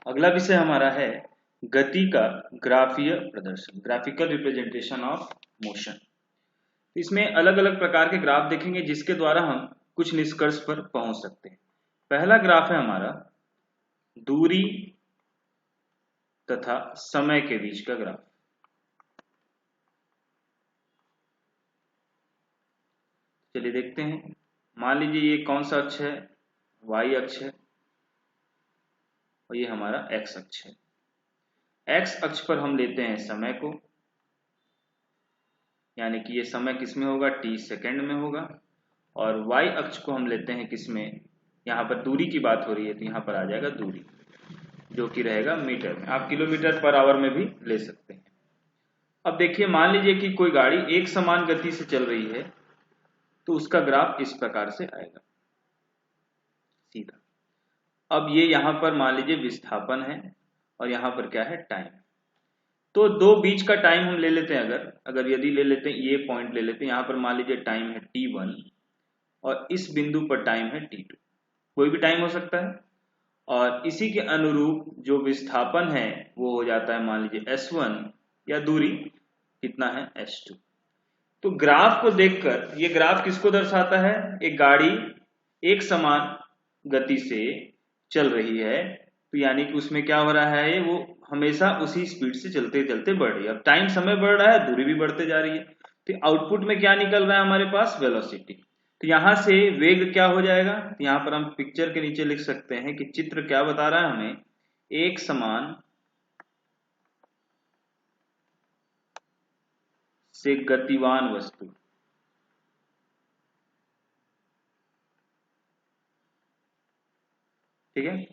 अगला विषय हमारा है गति का ग्राफीय प्रदर्शन, ग्राफिकल रिप्रेजेंटेशन ऑफ मोशन। इसमें अलग अलग प्रकार के ग्राफ देखेंगे जिसके द्वारा हम कुछ निष्कर्ष पर पहुंच सकते हैं। पहला ग्राफ है हमारा दूरी तथा समय के बीच का ग्राफ। चलिए देखते हैं। मान लीजिए ये कौन सा अक्ष है, y अक्ष है, और ये हमारा x अक्ष है। x अक्ष पर हम लेते हैं समय को, यानी कि ये समय किसमें होगा, t सेकंड में होगा। और y अक्ष को हम लेते हैं किसमें, यहाँ पर दूरी की बात हो रही है तो यहाँ पर आ जाएगा दूरी, जो कि रहेगा मीटर में। आप किलोमीटर पर आवर में भी ले सकते हैं। अब देखिए, मान लीजिए कि कोई गाड़ी एक समान गति से चल रही है तो उसका ग्राफ इस प्रकार से आएगा सीधा। अब ये यहाँ पर मान लीजिए विस्थापन है और यहाँ पर क्या है, टाइम। तो दो बीच का टाइम हम ले लेते हैं। अगर यदि ले लेते हैं, ये पॉइंट ले लेते हैं, यहाँ पर मान लीजिए टाइम है t1 और इस बिंदु पर टाइम है t2, कोई भी टाइम हो सकता है। और इसी के अनुरूप जो विस्थापन है वो हो जाता है मान लीजिए s1, या दूरी कितना है, s2। तो ग्राफ को देखकर ये ग्राफ किसको दर्शाता है, एक गाड़ी एक समान गति से चल रही है तो यानी कि उसमें क्या हो रहा है, वो हमेशा उसी स्पीड से चलते चलते बढ़ रही है। अब टाइम समय बढ़ रहा है, दूरी भी बढ़ते जा रही है, तो आउटपुट में क्या निकल रहा है हमारे पास, वेलोसिटी। तो यहां से वेग क्या हो जाएगा, तो यहां पर हम पिक्चर के नीचे लिख सकते हैं कि चित्र क्या बता रहा है हमें, एक समान से गतिवान वस्तु। ठीक है।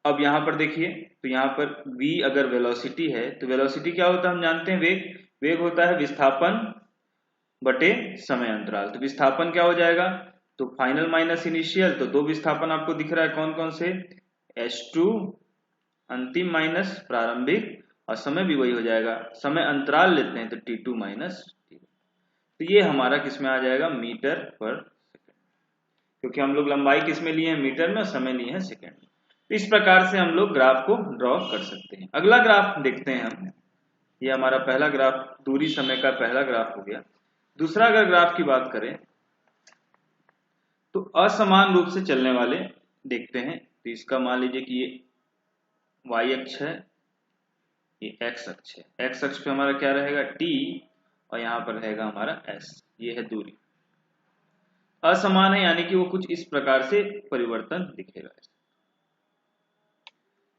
अब यहां पर देखिए, तो यहां पर v अगर वेलोसिटी है तो वेलोसिटी क्या होता है हम जानते हैं, वेग होता है विस्थापन बटे समय अंतराल। तो विस्थापन क्या हो जाएगा, तो फाइनल माइनस इनिशियल, तो दो विस्थापन आपको दिख रहा है कौन कौन से, s2 अंतिम माइनस प्रारंभिक, और समय भी वही हो जाएगा। समय अंतराल लेते हैं तो t2 माइनस t1। तो ये हमारा किसमें आ जाएगा, मीटर पर सेकेंड, क्योंकि हम लोग लंबाई किसमें लिए हैं, मीटर में, समय लिए हैं सेकेंड में। तो इस प्रकार से हम लोग ग्राफ को ड्रॉ कर सकते हैं। अगला ग्राफ देखते हैं हम। ये हमारा पहला ग्राफ दूरी समय का पहला ग्राफ हो गया। दूसरा अगर ग्राफ की बात करें तो असमान रूप से चलने वाले देखते हैं। तो इसका मान लीजिए कि ये y अक्ष है, ये x अक्ष है। x अक्ष पे हमारा क्या रहेगा, t, और यहाँ पर रहेगा हमारा s। ये है दूरी, असमान है यानी कि वो कुछ इस प्रकार से परिवर्तन दिखेगा।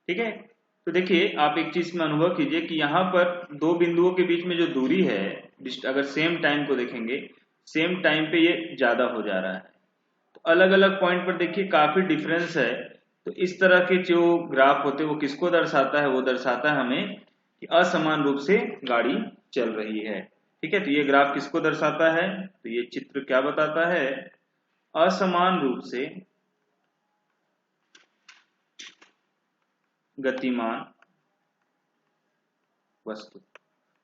ठीक है। तो देखिए, आप एक चीज में अनुभव कीजिए कि यहाँ पर दो बिंदुओं के बीच में जो दूरी है, अगर सेम टाइम को देखेंगे, सेम टाइम पे ये ज्यादा हो जा रहा है। तो अलग अलग पॉइंट पर देखिए काफी डिफरेंस है। तो इस तरह के जो ग्राफ होते हैं वो किसको दर्शाता है, वो दर्शाता है हमें कि असमान रूप से गाड़ी चल रही है। ठीक है। तो ये ग्राफ किसको दर्शाता है, तो ये चित्र क्या बताता है, असमान रूप से गतिमान वस्तु।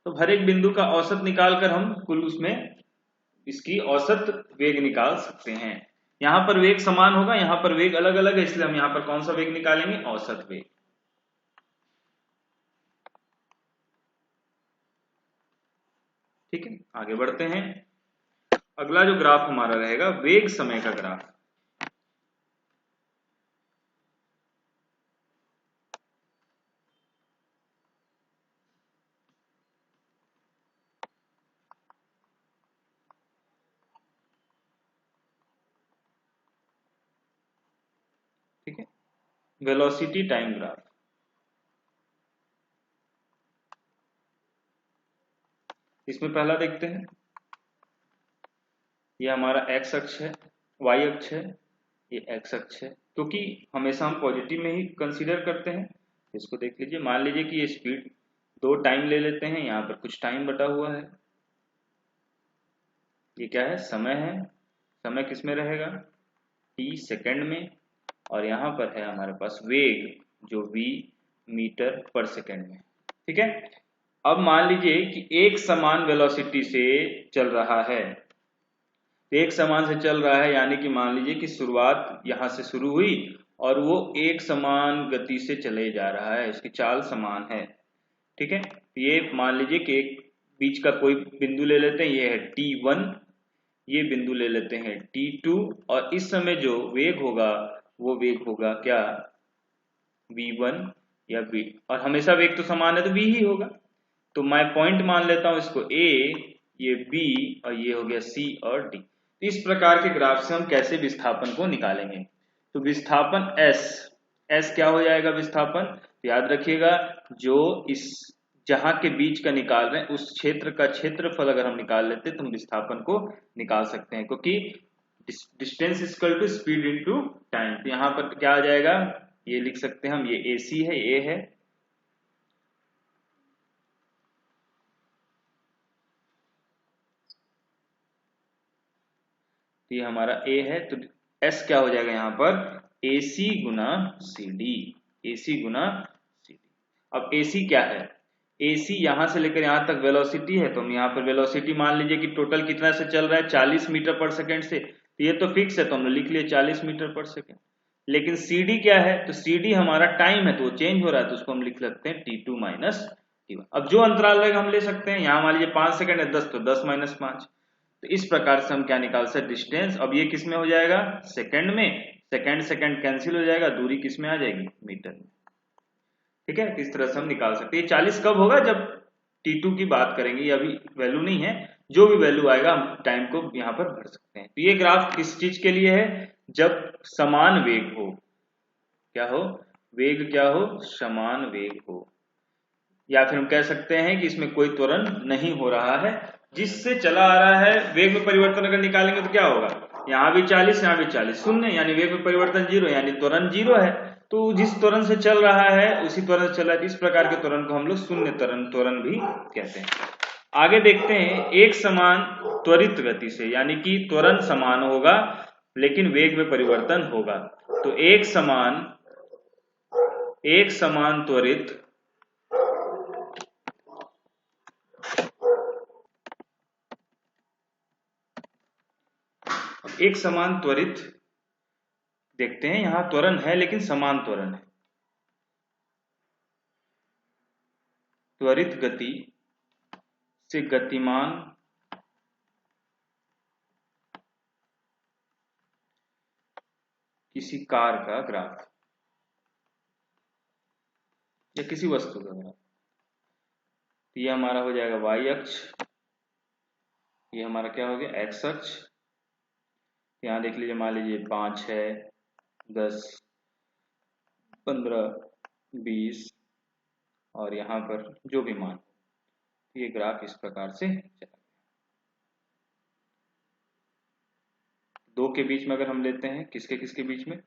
तो हर एक बिंदु का औसत निकालकर हम कुल उसमें इसकी औसत वेग निकाल सकते हैं। यहां पर वेग समान होगा, यहां पर वेग अलग अलग है, इसलिए हम यहां पर कौन सा वेग निकालेंगे, औसत वेग। ठीक है, आगे बढ़ते हैं। अगला जो ग्राफ हमारा रहेगा वेग समय का ग्राफ। ठीक है, वेलोसिटी टाइम ग्राफ। इसमें पहला देखते हैं, ये हमारा x अक्ष है, y अक्ष है, ये x अक्ष है। क्योंकि हमेशा हम पॉजिटिव में ही कंसीडर करते हैं, इसको देख लीजिए। मान लीजिए कि ये स्पीड, दो टाइम ले लेते हैं, यहाँ पर कुछ टाइम बटा हुआ है। ये क्या है, समय है। समय किस में रहेगा, t सेकंड में, और यहाँ पर है हमारे पास वेग जो v मीटर पर सेकंड में। ठीक है। अब मान लीजिए कि एक समान वेलोसिटी से चल रहा है, एक समान से चल रहा है, यानी कि मान लीजिए कि शुरुआत यहां से शुरू हुई और वो एक समान गति से चले जा रहा है, इसकी चाल समान है। ठीक है, ये मान लीजिए कि एक बीच का कोई बिंदु ले लेते हैं, ये है T1, ये बिंदु ले लेते हैं T2, और इस समय जो वेग होगा वो वेग होगा क्या, V1 या V, और हमेशा वेग तो समान है तो V ही होगा। तो मैं पॉइंट मान लेता हूं इसको A, ये B, और ये हो गया C और D। तो इस प्रकार के ग्राफ से हम कैसे विस्थापन को निकालेंगे। तो विस्थापन S क्या हो जाएगा विस्थापन, तो याद रखिएगा जो इस जहां के बीच का निकाल रहे हैं उस क्षेत्र का क्षेत्रफल अगर हम निकाल लेते हैं तो हम विस्थापन को निकाल सकते हैं, क्योंकि distance equal to speed into time. तो यहाँ पर क्या आ जाएगा, ये लिख सकते हैं हम, ये AC है, A है, ये हमारा A है, तो S क्या हो जाएगा यहाँ पर, AC गुना CD, AC गुना CD। अब AC क्या है, AC यहां से लेकर यहां तक वेलोसिटी है, तो हम यहाँ पर वेलोसिटी मान लीजिए कि टोटल कितना से चल रहा है, 40 मीटर पर सेकंड से, तो ये तो फिक्स है तो हमने लिख लिया 40 मीटर पर सेकंड। लेकिन CD क्या है, तो CD हमारा टाइम है, तो वो चेंज हो रहा है, तो उसको हम लिख सकते हैं T2 माइनस T1। अब जो अंतराल रहेगा हम ले सकते हैं, यहाँ मान लीजिए 5 सेकंड है, 10 तो 10 माइनस 5। तो इस प्रकार से हम क्या निकाल सकते डिस्टेंस। अब ये किस में हो जाएगा, सेकंड में, सेकंड सेकंड कैंसिल हो जाएगा, दूरी किस में आ जाएगी, मीटर में। ठीक है, इस तरह से हम निकाल सकते हैं। 40 कब होगा, जब T2 की बात करेंगे, ये अभी वैल्यू नहीं है, जो भी वैल्यू आएगा हम टाइम को यहाँ पर भर सकते हैं। तो ये ग्राफ किस चीज के लिए है, जब समान वेग हो, क्या हो, वेग क्या हो, समान वेग हो, या फिर हम कह सकते हैं कि इसमें कोई त्वरण नहीं हो रहा है, जिससे चला आ रहा है। वेग में परिवर्तन अगर निकालेंगे तो क्या होगा, यहाँ भी 40, यहाँ भी 40, शून्य, यानी वेग में परिवर्तन 0, यानी त्वरण 0 है। तो जिस त्वरण से चल रहा है उसी त्वरण से चल रहा है, इस प्रकार के त्वरण को हम लोग शून्य त्वरण भी कहते हैं। आगे देखते हैं, एक समान त्वरित गति से, यानी कि त्वरण समान होगा लेकिन वेग में परिवर्तन होगा। तो एक समान त्वरित देखते हैं, यहां त्वरण है लेकिन समान त्वरण है। त्वरित गति से गतिमान किसी कार का ग्राफ या किसी वस्तु का ग्राफ, तो ये हमारा हो जाएगा y अक्ष, ये हमारा क्या हो गया x अक्ष। यहाँ देख लीजिए, मान लीजिए 5 है, 10, 15, 20, और यहाँ पर जो भी मान, ये ग्राफ इस प्रकार से चला। दो के बीच में अगर हम लेते हैं, किसके किसके बीच में,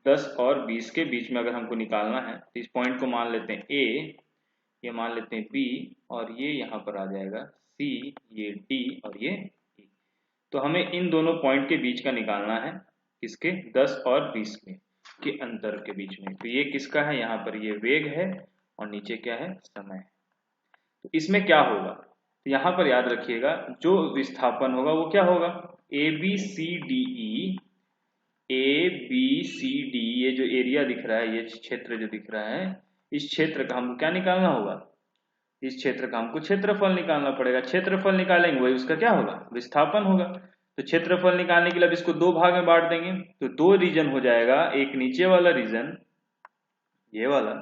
10 और 20 के बीच में अगर हमको निकालना है, तो इस पॉइंट को मान लेते हैं A, ये मान लेते हैं B, और ये यहाँ पर आ जाएगा C, ये D, और ये E। तो हमें इन दोनों पॉइंट के बीच का निकालना है, किसके, 10 और 20 के अंतर के बीच में। तो ये किसका है, यहाँ पर ये वेग है, और नीचे क्या है, समय है। तो इसमें क्या होगा, तो यहाँ पर याद रखिएगा जो विस्थापन होगा वो क्या होगा, ABCDE, ये जो एरिया दिख रहा है, ये क्षेत्र जो दिख रहा है, इस क्षेत्र का हमको क्या निकालना होगा, इस क्षेत्र का हमको क्षेत्रफल निकालना पड़ेगा। क्षेत्रफल निकालेंगे वही उसका क्या होगा, विस्थापन होगा। तो क्षेत्रफल निकालने के लिए अब इसको दो भाग में बांट देंगे, तो दो रीजन हो जाएगा, एक नीचे वाला रीजन ये वाला,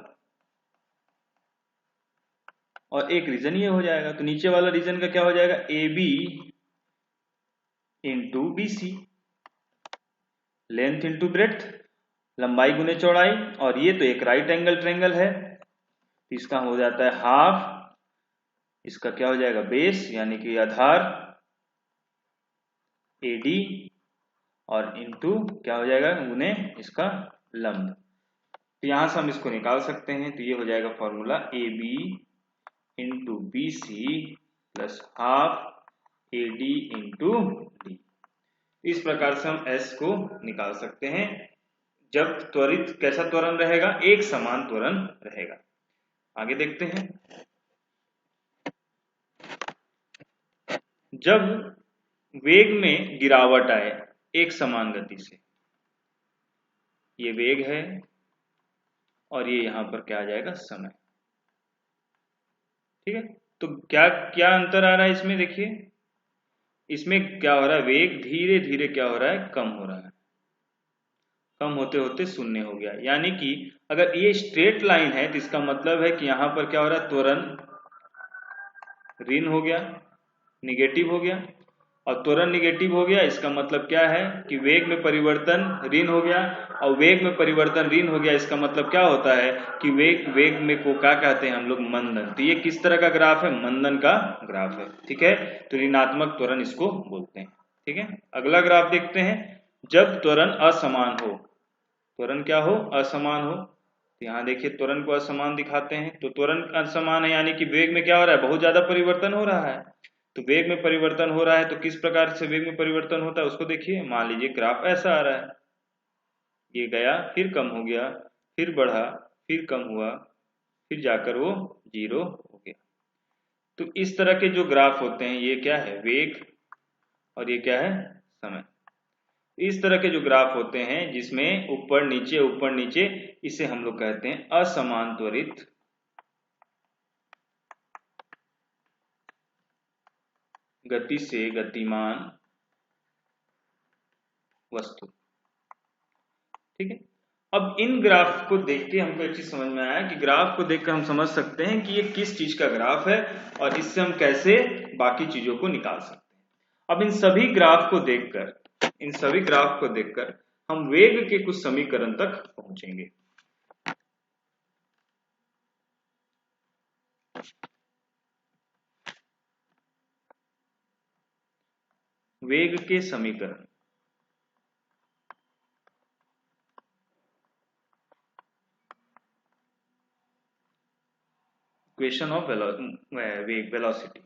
और एक रीजन ये हो जाएगा। तो नीचे वाला रीजन का क्या हो जाएगा, AB into BC, length into breadth, लंबाई गुने चौड़ाई, और ये तो एक राइट एंगल ट्रायंगल है, इसका हो जाता है हाफ, इसका क्या हो जाएगा, बेस यानी कि आधार AD, और इंटू क्या हो जाएगा, गुने इसका लंब। तो यहां से हम इसको निकाल सकते हैं। तो ये हो जाएगा formula AB into BC plus half AD into D। इस प्रकार से हम S को निकाल सकते हैं, जब त्वरित कैसा त्वरण रहेगा, एक समान त्वरण रहेगा। आगे देखते हैं, जब वेग में गिरावट आए एक समान गति से, ये वेग है और ये यहाँ पर क्या आ जाएगा, समय। ठीक है, तो क्या क्या अंतर आ रहा है इसमें, देखिए इसमें क्या हो रहा है, वेग धीरे धीरे क्या हो रहा है, कम हो रहा है, कम होते होते शून्य हो गया। यानी कि अगर ये स्ट्रेट लाइन है तो इसका मतलब है कि यहाँ पर क्या हो रहा है, त्वरण ऋण हो गया, निगेटिव हो गया, और त्वरण निगेटिव हो गया, इसका मतलब क्या है कि वेग में परिवर्तन ऋण हो गया, और वेग में परिवर्तन ऋण हो गया, इसका मतलब क्या होता है कि वेग में को क्या कहते हैं हम लोग, मंदन। तो ये किस तरह का ग्राफ है, मंदन का ग्राफ है। ठीक है, तो ऋणात्मक त्वरण इसको बोलते हैं। ठीक है, अगला ग्राफ देखते हैं। जब त्वरण असमान हो, त्वरण क्या हो, असमान हो, तो यहाँ देखिए त्वरण को असमान दिखाते हैं। तो त्वरण असमान है यानी कि वेग में क्या हो रहा है, बहुत ज्यादा परिवर्तन हो रहा है। तो वेग में परिवर्तन हो रहा है, तो किस प्रकार से वेग में परिवर्तन होता है उसको देखिए। मान लीजिए ग्राफ ऐसा आ रहा है, ये गया, फिर कम हो गया, फिर बढ़ा, फिर कम हुआ, फिर जाकर वो 0 हो गया। तो इस तरह के जो ग्राफ होते हैं ये क्या है, वेग, और ये क्या है, समय। इस तरह के जो ग्राफ होते हैं जिसमें ऊपर नीचे, इसे हम लोग कहते हैं असमान त्वरित गति से गतिमान वस्तु। ठीक है, अब इन ग्राफ को देख के हमको एक चीज समझ में आया कि ग्राफ को देखकर हम समझ सकते हैं कि ये किस चीज का ग्राफ है और इससे हम कैसे बाकी चीजों को निकाल सकते हैं। अब इन सभी ग्राफ को देखकर हम वेग के कुछ समीकरण तक पहुंचेंगे। वेग के समीकरण, इक्वेशन ऑफ वेग, वेलोसिटी।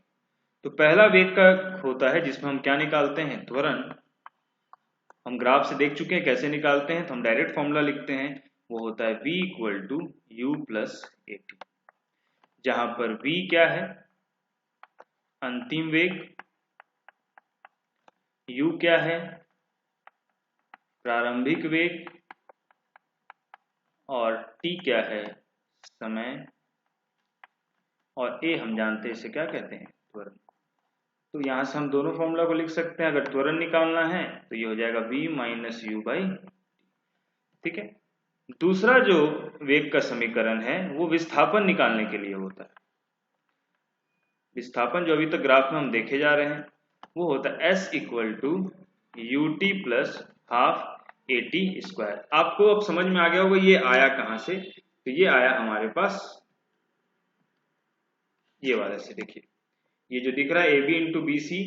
तो पहला वेग का होता है जिसमें हम क्या निकालते हैं, त्वरण। हम ग्राफ से देख चुके हैं कैसे निकालते हैं, तो हम डायरेक्ट फॉर्मूला लिखते हैं, वो होता है v equal to u plus a t, जहां पर v क्या है, अंतिम वेग, u क्या है, प्रारंभिक वेग, और t क्या है, समय, और a हम जानते हैं इसे क्या कहते हैं, त्वरण। तो यहां से हम दोनों फॉर्मूला को लिख सकते हैं। अगर त्वरण निकालना है तो ये हो जाएगा v माइनस यू बाई। ठीक है, दूसरा जो वेग का समीकरण है वो विस्थापन निकालने के लिए होता है। विस्थापन जो अभी तक ग्राफ में हम देखे जा रहे हैं वो होता है s equal to u t plus half a t square. आपको अब समझ में आ गया होगा ये आया कहां से, तो ये आया हमारे पास ये वाले से। देखिए ये जो दिख रहा है A B into B C,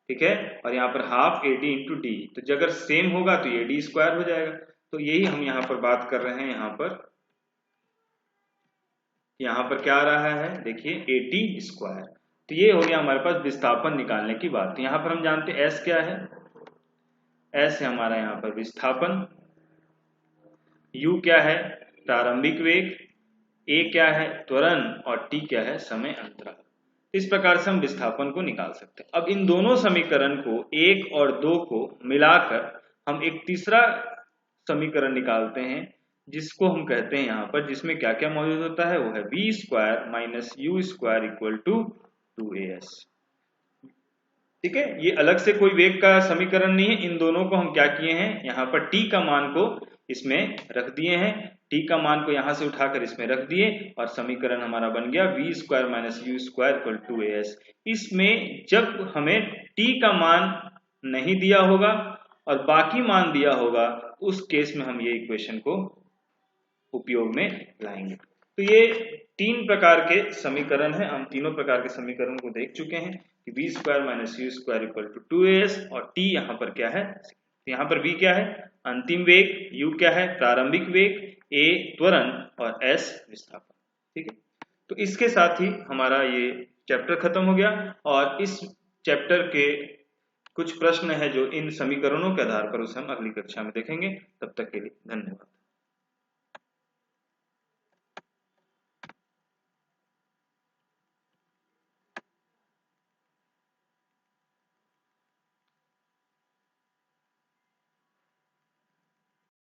ठीक है, और यहाँ पर half A D into D, तो अगर सेम होगा तो ये डी स्क्वायर हो जाएगा। तो यही हम यहाँ पर बात कर रहे हैं। यहाँ पर क्या आ रहा है, देखिए ए टी स्क्वायर। तो ये हो गया हमारे पास विस्थापन निकालने की बात। यहाँ पर हम जानते हैं एस क्या है, एस है हमारा यहाँ पर विस्थापन, यू क्या है प्रारंभिक वेग, ए क्या है त्वरण, और टी क्या है समय अंतराल। इस प्रकार से हम विस्थापन को निकाल सकते हैं। अब इन दोनों समीकरण को 1 और 2 को मिलाकर हम एक तीसरा समीकरण निकालते हैं जिसको हम कहते हैं यहाँ पर, जिसमें क्या क्या मौजूद होता है, वो है v square minus u square equal to 2as। ठीक है, ये अलग से कोई वेग का समीकरण नहीं है। इन दोनों को हम क्या किए हैं, यहाँ पर t का मान को इसमें रख दिए हैं, t का मान को यहाँ से उठाकर इसमें रख दिए, और समीकरण हमारा बन गया v square minus u square equal to as। इसमें जब हमें t का मान नहीं दिया होगा और बाकी मान दिया होगा, उस केस में हम ये इक्वेशन को उपयोग में लाएंगे। तो ये 3 प्रकार के समीकरण हैं। हम तीनों प्रकार के समीकरण को देख चुके हैं कि v square minus u square equal to 2as, और t यहाँ पर क्या है, यहाँ पर v क्या है अंतिम वेग, u क्या है प्रारंभिक वेग, a त्वरण, और s विस्थापन। ठीक है, तो इसके साथ ही हमारा ये चैप्टर खत्म हो गया, और इस चैप्टर के कुछ प्रश्न है जो इन समीकरणों के आधार पर उसे हम अगली कक्षा में देखेंगे। तब तक के लिए धन्यवाद।